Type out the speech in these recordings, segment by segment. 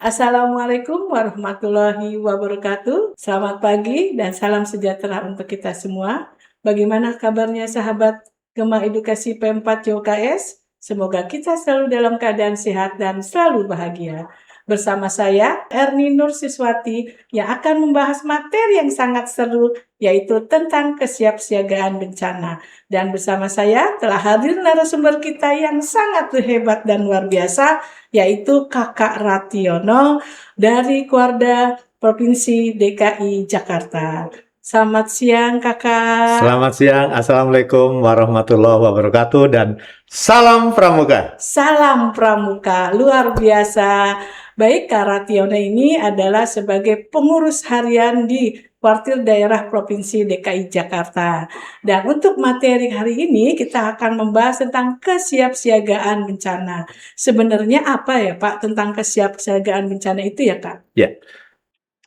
Assalamualaikum warahmatullahi wabarakatuh. Selamat pagi dan salam sejahtera untuk kita semua. Bagaimana kabarnya sahabat Gema Edukasi P4 YOKS? Semoga kita selalu dalam keadaan sehat dan selalu bahagia. Bersama saya, Erni Nur Siswati, yang akan membahas materi yang sangat seru, yaitu tentang kesiapsiagaan bencana. Dan bersama saya telah hadir narasumber kita yang sangat hebat dan luar biasa, yaitu Kakak Rationo dari Kuarda Provinsi DKI Jakarta. Selamat siang, Kakak. Selamat siang, Assalamualaikum warahmatullahi wabarakatuh, dan salam pramuka. Salam pramuka, luar biasa. Baik, Kak Rationo ini adalah sebagai pengurus harian di Kuartir Daerah Provinsi DKI Jakarta. Dan untuk materi hari ini kita akan membahas tentang kesiapsiagaan bencana. Sebenarnya apa ya Pak tentang kesiapsiagaan bencana itu ya Kak? Ya,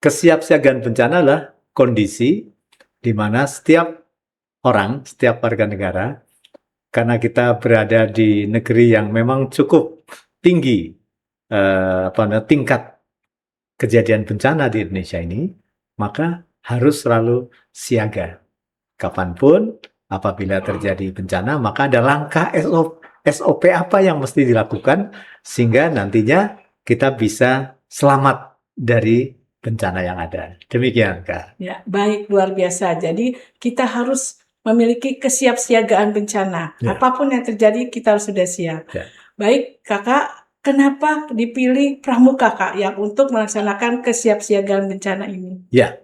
kesiapsiagaan bencana adalah kondisi di mana setiap orang, setiap warga negara, karena kita berada di negeri yang memang cukup tinggi tingkat kejadian bencana di Indonesia ini, maka harus selalu siaga. Kapanpun apabila terjadi bencana, maka ada langkah SOP apa yang mesti dilakukan sehingga nantinya kita bisa selamat dari bencana yang ada. Demikian, Kak. Ya, baik, luar biasa. Jadi kita harus memiliki kesiapsiagaan bencana. Ya. Apapun yang terjadi kita harus sudah siap. Ya. Baik, Kakak, kenapa dipilih Pramuka, Kak, yang untuk melaksanakan kesiapsiagaan bencana ini? Ya,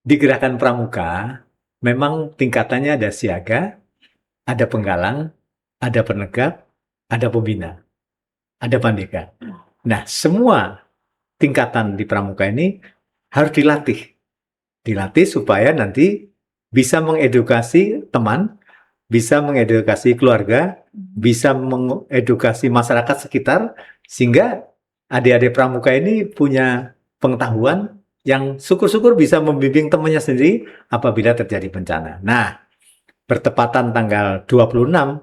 di Gerakan Pramuka memang tingkatannya ada siaga, ada penggalang, ada penegak, ada pembina, ada pandega. Nah, semua tingkatan di Pramuka ini harus dilatih supaya nanti bisa mengedukasi teman, bisa mengedukasi keluarga, bisa mengedukasi masyarakat sekitar, sehingga adik-adik Pramuka ini punya pengetahuan yang syukur-syukur bisa membimbing temannya sendiri apabila terjadi bencana. Nah, bertepatan tanggal 26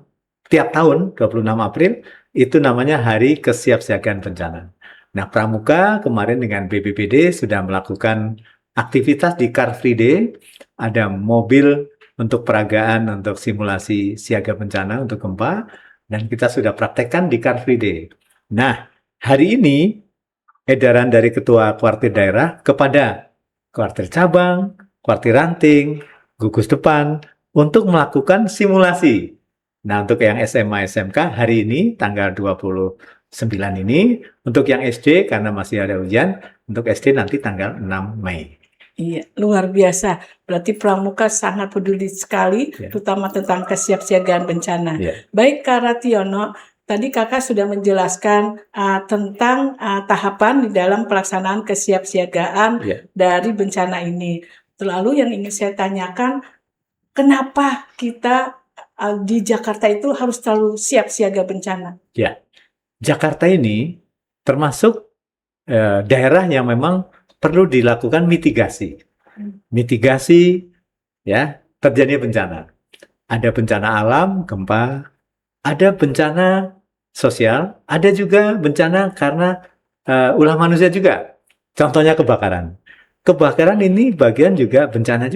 tiap tahun, 26 April, itu namanya Hari Kesiapsiagaan Bencana. Nah, Pramuka kemarin dengan BPBD sudah melakukan aktivitas di Car Free Day, ada mobil untuk peragaan, untuk simulasi siaga bencana untuk gempa, dan kita sudah praktekkan di Car Free Day. Nah, hari ini edaran dari Ketua Kuartir Daerah kepada Kuartir Cabang, Kuartir Ranting, Gugus Depan, untuk melakukan simulasi. Nah, untuk yang SMA SMK hari ini tanggal 29 ini, untuk yang SD karena masih ada ujian, untuk SD nanti tanggal 6 Mei. Iya, luar biasa. Berarti Pramuka sangat peduli sekali, terutama tentang kesiapsiagaan bencana. Baik, Kak Rationo, tadi Kakak sudah menjelaskan tentang tahapan di dalam pelaksanaan kesiapsiagaan dari bencana ini. Lalu yang ingin saya tanyakan, kenapa kita di Jakarta itu harus selalu siap siaga bencana? Ya, Jakarta ini termasuk daerah yang memang perlu dilakukan mitigasi. Mitigasi ya, terjadi bencana. Ada bencana alam, gempa, ada bencana sosial, ada juga bencana karena ulah manusia juga. Contohnya kebakaran. Kebakaran ini bagian juga bencana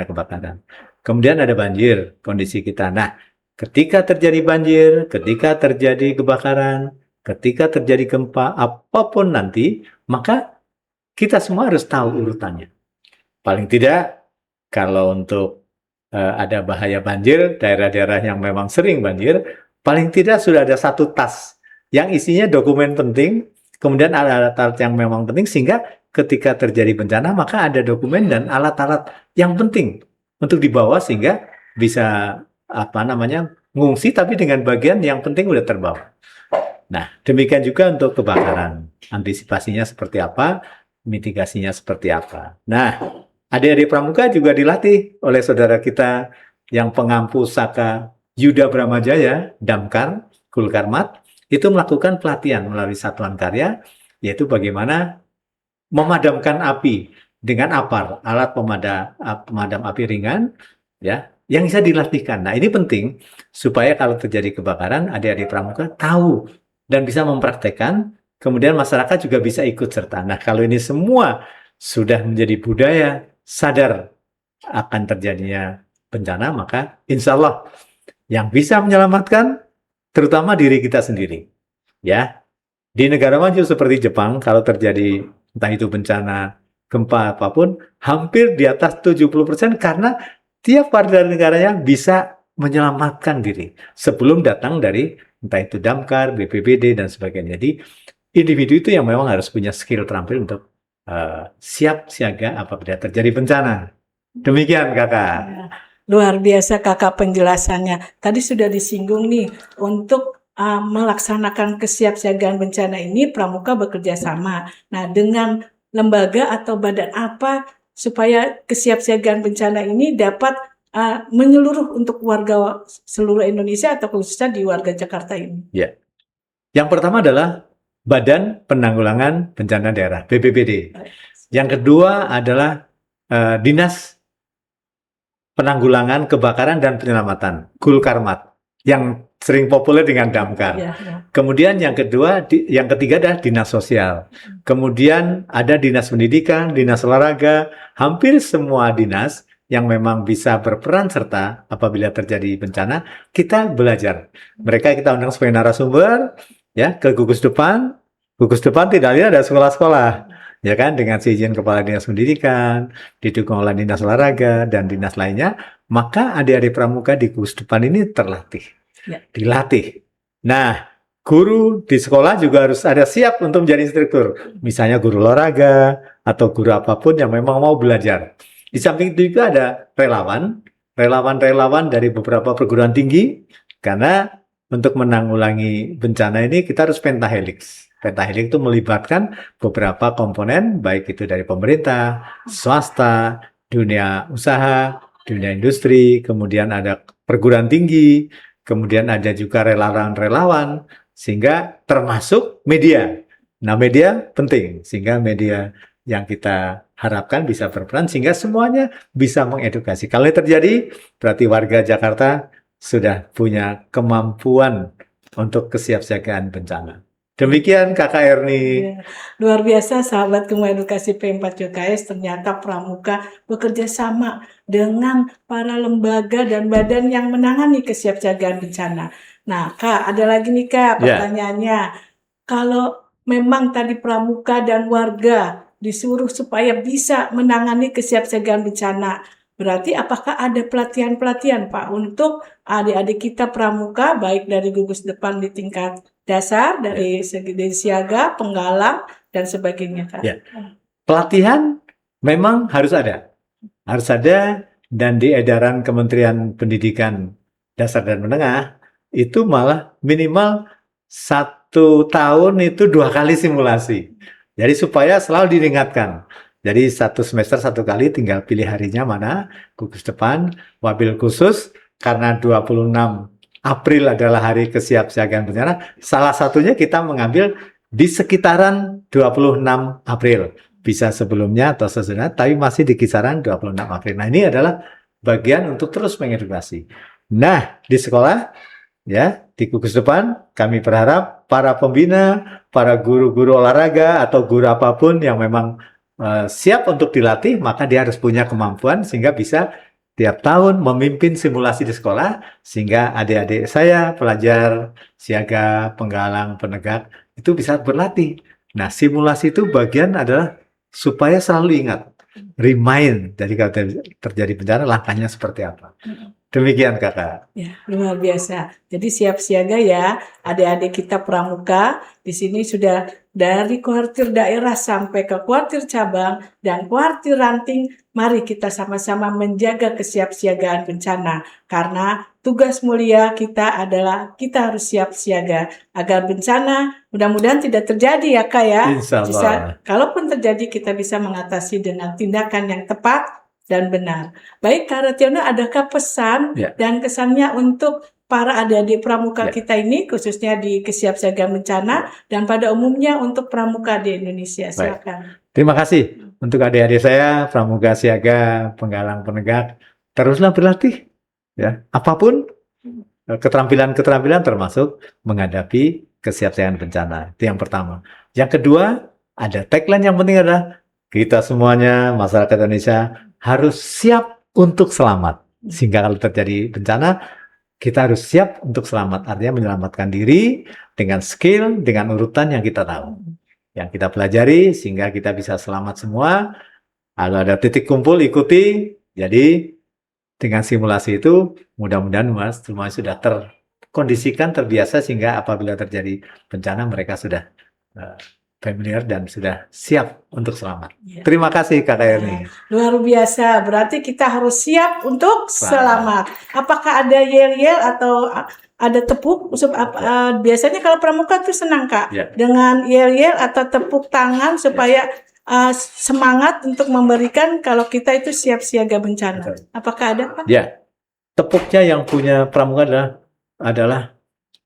kebakaran. Kemudian ada banjir, kondisi kita. Nah, ketika terjadi banjir, ketika terjadi kebakaran, ketika terjadi gempa, apapun nanti, maka kita semua harus tahu urutannya. Paling tidak, kalau untuk ada bahaya banjir, daerah-daerah yang memang sering banjir, paling tidak sudah ada satu tas yang isinya dokumen penting, kemudian alat-alat yang memang penting, sehingga ketika terjadi bencana, maka ada dokumen dan alat-alat yang penting untuk dibawa sehingga bisa ngungsi tapi dengan bagian yang penting udah terbawa. Nah, demikian juga untuk kebakaran. Antisipasinya seperti apa, mitigasinya seperti apa. Nah, adik-adik Pramuka juga dilatih oleh saudara kita yang pengampu Saka Yuda Bramajaya, Damkar, Kulkarmat, itu melakukan pelatihan melalui satuan karya, yaitu bagaimana memadamkan api dengan APAR, alat pemadam api ringan, ya, yang bisa dilatihkan. Nah, ini penting supaya kalau terjadi kebakaran, adik-adik Pramuka tahu dan bisa mempraktekkan kemudian masyarakat juga bisa ikut serta. Nah, kalau ini semua sudah menjadi budaya, sadar akan terjadinya bencana, maka insya Allah yang bisa menyelamatkan terutama diri kita sendiri. Ya, di negara maju seperti Jepang, kalau terjadi entah itu bencana, gempa apapun, hampir di atas 70% karena tiap warga negaranya bisa menyelamatkan diri sebelum datang dari entah itu damkar, BPBD, dan sebagainya. Jadi, individu itu yang memang harus punya skill terampil untuk siap siaga apabila terjadi bencana. Demikian, Kakak. Ya, luar biasa Kakak penjelasannya. Tadi sudah disinggung nih, untuk melaksanakan kesiapsiagaan bencana ini Pramuka bekerja sama. Nah, dengan lembaga atau badan apa supaya kesiapsiagaan bencana ini dapat menyeluruh untuk warga seluruh Indonesia atau khususnya di warga Jakarta ini? Ya. Yang pertama adalah Badan Penanggulangan Bencana Daerah, BPBD. Yang kedua adalah Dinas Penanggulangan Kebakaran dan Penyelamatan, Gulkarmat, yang sering populer dengan damkar. Ya, ya. Kemudian yang ketiga adalah Dinas Sosial. Kemudian ada Dinas Pendidikan, Dinas Olahraga, hampir semua dinas yang memang bisa berperan serta apabila terjadi bencana, kita belajar. Mereka kita undang sebagai narasumber, ya, ke gugus depan. Gugus depan tidak lain ada sekolah-sekolah, ya kan, dengan seizin Kepala Dinas Pendidikan, didukung oleh Dinas Olahraga dan dinas lainnya, maka adik-adik pramuka di gugus depan ini terlatih, Ya. dilatih. Nah, guru di sekolah juga harus ada siap untuk menjadi instruktur, misalnya guru olahraga atau guru apapun yang memang mau belajar. Di samping itu juga ada relawan dari beberapa perguruan tinggi, karena untuk menanggulangi bencana ini kita harus pentahelix. Pentahelix itu melibatkan beberapa komponen, baik itu dari pemerintah, swasta, dunia usaha, dunia industri, kemudian ada perguruan tinggi, kemudian ada juga relawan-relawan, sehingga termasuk media. Nah, media penting, sehingga media yang kita harapkan bisa berperan sehingga semuanya bisa mengedukasi. Kalau ini terjadi, berarti warga Jakarta sudah punya kemampuan untuk kesiapsiagaan bencana. Demikian Kakak Erni. Ya, luar biasa sahabat Gema Edukasi P4 JKS, ternyata Pramuka bekerja sama dengan para lembaga dan badan yang menangani kesiapsiagaan bencana. Nah, Kak, ada lagi nih Kak pertanyaannya. Kalau memang tadi Pramuka dan warga disuruh supaya bisa menangani kesiapsiagaan bencana, berarti apakah ada pelatihan-pelatihan Pak untuk adik-adik kita Pramuka, baik dari gugus depan di tingkat dasar, dari segi siaga, penggalang, dan sebagainya Kak? Ya. Pelatihan memang harus ada, dan di edaran Kementerian Pendidikan Dasar dan Menengah itu malah minimal 1 tahun itu 2 kali simulasi. Jadi supaya selalu diingatkan. Jadi 1 semester 1 kali, tinggal pilih harinya mana, gugus depan, wabil khusus, karena 26 April adalah hari kesiapsiagaan bencana, salah satunya kita mengambil di sekitaran 26 April. Bisa sebelumnya atau sesudahnya, tapi masih di kisaran 26 April. Nah, ini adalah bagian untuk terus mengedukasi. Nah, di sekolah, ya, di gugus depan, kami berharap para pembina, para guru-guru olahraga atau guru apapun yang memang siap untuk dilatih, maka dia harus punya kemampuan sehingga bisa tiap tahun memimpin simulasi di sekolah, sehingga adik-adik saya, pelajar, siaga, penggalang, penegak, itu bisa berlatih. Nah, simulasi itu bagian adalah supaya selalu ingat, remind, jadi kalau terjadi bencana, langkahnya seperti apa. Demikian Kakak. Ya, luar biasa. Jadi siap siaga ya, adik-adik kita Pramuka. Di sini sudah dari kuartir daerah sampai ke kuartir cabang dan kuartir ranting. Mari kita sama-sama menjaga kesiapsiagaan bencana. Karena tugas mulia kita adalah kita harus siap siaga agar bencana mudah-mudahan tidak terjadi ya Kak ya. Insya Allah. Kalaupun terjadi kita bisa mengatasi dengan tindakan yang tepat dan benar. Baik Kak Rationo, adakah pesan dan kesannya untuk para adik-adik pramuka kita ini, khususnya di kesiapsiagaan bencana dan pada umumnya untuk pramuka di Indonesia? Silakan. Terima kasih untuk adik-adik saya, pramuka siaga, penggalang penegak, teruslah berlatih, ya, apapun keterampilan-keterampilan termasuk menghadapi kesiapsiagaan bencana. Itu yang pertama. Yang kedua, ada tagline yang penting adalah kita semuanya, masyarakat Indonesia harus siap untuk selamat. Sehingga kalau terjadi bencana, kita harus siap untuk selamat. Artinya menyelamatkan diri dengan skill, dengan urutan yang kita tahu. Yang kita pelajari sehingga kita bisa selamat semua. Kalau ada titik kumpul, ikuti. Jadi dengan simulasi itu mudah-mudahan Mas semua sudah terkondisikan, terbiasa sehingga apabila terjadi bencana mereka sudah familiar dan sudah siap untuk selamat. Ya. Terima kasih Kak Erni. Luar biasa, berarti kita harus siap untuk selamat. Apakah ada yel-yel atau ada tepuk? Biasanya kalau pramuka tuh senang Kak, Ya. dengan yel-yel atau tepuk tangan supaya semangat untuk memberikan kalau kita itu siap siaga bencana. Betul. Apakah ada Pak? Ya, tepuknya yang punya pramuka adalah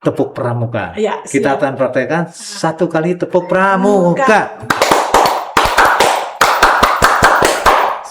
tepuk pramuka. Ya, Kita siap. akan praktekkan 1 kali tepuk pramuka.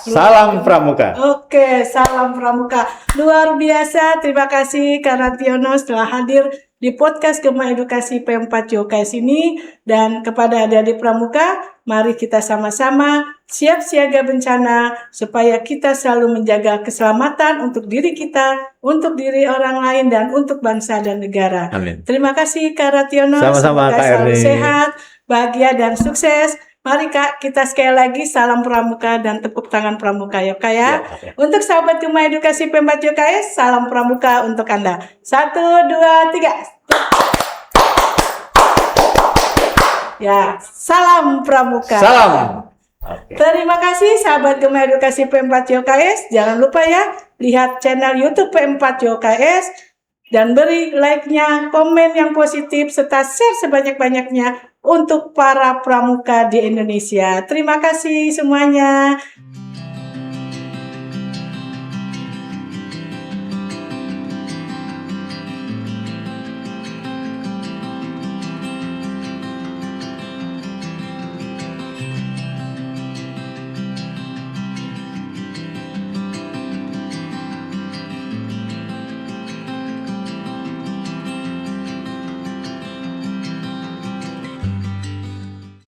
Salam pramuka. Oke, salam pramuka. Luar biasa, terima kasih Kak Rationo setelah hadir di podcast Gema Edukasi P4 JOKS ini. Dan kepada adik-adik pramuka, mari kita sama-sama siap siaga bencana supaya kita selalu menjaga keselamatan untuk diri kita, untuk diri orang lain, dan untuk bangsa dan negara. Amin. Terima kasih Kak Rationo. Sama-sama, Semoga Kak selalu Erni. sehat, bahagia, dan sukses. Mari Kak, kita sekali lagi salam pramuka dan tepuk tangan pramuka ya Kak ya. Ya. Untuk sahabat Gema Edukasi P4 JOKS, salam pramuka untuk Anda. 1, 2, 3. Ya, salam pramuka. Salam. Oke. Terima kasih sahabat Gema Edukasi P4 JOKS. Jangan lupa ya, lihat channel YouTube P4 JOKS dan beri like-nya, komen yang positif, serta share sebanyak-banyaknya untuk para pramuka di Indonesia. Terima kasih semuanya.